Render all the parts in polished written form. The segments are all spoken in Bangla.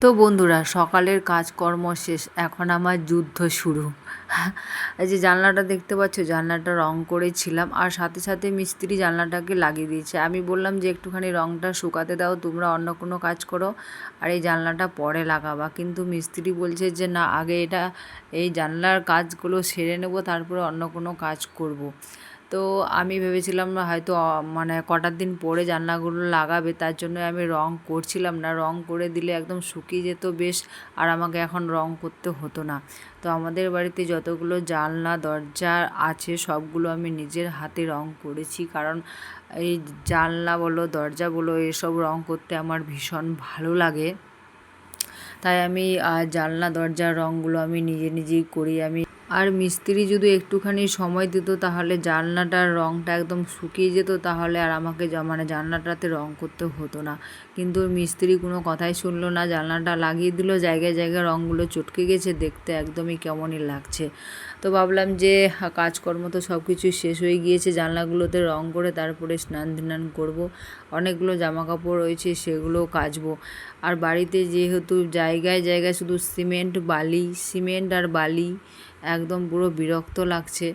তো বন্ধুরা, সকালের কাজকর্ম শেষ, এখন আমার যুদ্ধ শুরু। এই যে জানলাটা দেখতে পাচ্ছ, জানলাটা রং করেছিলাম আর সাথে সাথে মিস্ত্রি জানলাটাকে লাগিয়ে দিয়েছে। আমি বললাম যে একটুখানি রংটা শুকাতে দাও, তোমরা অন্য কোনো কাজ করো আর এই জানলাটা পরে লাগাবা, কিন্তু মিস্ত্রি বলছে যে না, আগে এই জানলার কাজগুলো সেরে নেবো, তারপরে অন্য কোনো কাজ করব। তো আমি ভেবেছিলাম হয়তো মানে কটার দিন পরে জানলাগুলো লাগাবে, তার জন্য আমি রং করছিলাম না। রং করে দিলে একদম শুকিয়ে যেত বেশ, আর আমাকে এখন রং করতে হতো না। তো আমাদের বাড়িতে যতগুলো জানলা দরজা আছে সবগুলো আমি নিজের হাতে রং করেছি, কারণ এই জানলা বলো দরজা বলো এসব রং করতে আমার ভীষণ ভালো লাগে। তাই আমি জানলা দরজার রঙগুলো আমি নিজেই করি। আর মিস্ত্রি যদি একটুখানি সময় দিত তাহলে জানলাটার রঙটা একদম শুকিয়ে যেত, তাহলে আর আমাকে মানে জানলাটাতে রং করতে হতো না। কিন্তু মিস্ত্রি কোনো কথাই শুনলো না, জানলাটা লাগিয়ে দিল, জায়গায় জায়গায় রঙগুলো চটকে গেছে, দেখতে একদমই কেমনই লাগছে। তো ভাবলাম যে কাজকর্ম তো সব কিছুই শেষ হয়ে গিয়েছে, জানলাগুলোতে রং করে তারপরে স্নান ধান করবো। অনেকগুলো জামা কাপড় রয়েছে, সেগুলোও কাচবো। আর বাড়িতে যেহেতু জায়গায় জায়গায় শুধু সিমেন্ট আর বালি, একদম পুরো বিরক্ত লাগছে।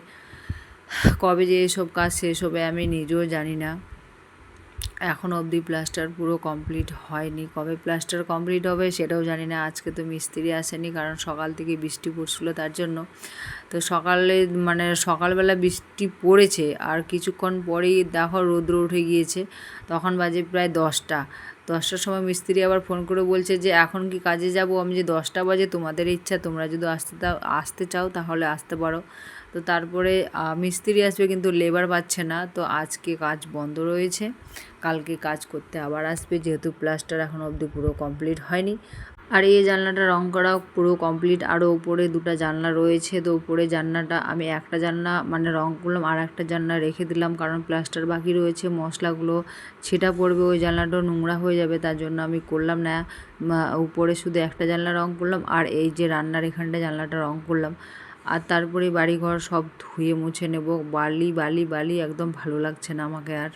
কবে যে এসব কাজ শেষ হবে আমি নিজেও জানি না। এখনও অবধি প্লাস্টার পুরো কমপ্লিট হয়নি, কবে প্লাস্টার কমপ্লিট হবে সেটাও জানি না। আজকে তো মিস্ত্রি আসেনি, কারণ সকাল থেকে বৃষ্টি পড়ছিল তার জন্য। তো সকালবেলা বৃষ্টি পড়েছে, আর কিছুক্ষণ পরেই দেখো রৌদ্র উঠে গিয়েছে। তখন বাজে প্রায় 10টার সময় মিস্ত্রি আবার ফোন করে বলছে যে এখন কি কাজে যাব। আমি যে 10টা বাজে তোমাদের ইচ্ছা, তোমরা যদি আসতে চাও তাহলে আসতে পারো। তো তারপরে মিস্ত্রি আসবে, কিন্তু লেবার পাচ্ছে না, তো আজকে কাজ বন্ধ রয়েছে। কালকে কাজ করতে আবার আসবে, যেহেতু প্লাস্টার এখন অবধি পুরো কমপ্লিট হয়নি। আর এই জানলাটা রং করা পুরো কমপ্লিট, আরও উপরে 2টা জানলা রয়েছে। তো উপরে জানলাটা আমি একটা জানলা রং করলাম, আর একটা জানলা রেখে দিলাম, কারণ প্লাস্টার বাকি রয়েছে, মশলাগুলো ছিটা পড়বে, ওই জানলাটাও নোংরা হয়ে যাবে, তার জন্য আমি করলাম না। উপরে শুধু একটা জানলা রং করলাম, আর এই যে রান্নার এখানটা জানলাটা রং করলাম। আর তারপরে বাড়িঘর সব ধুয়ে মুছে নেব। বালি বালি বালি, একদম ভালো লাগছে না আমাকে আর।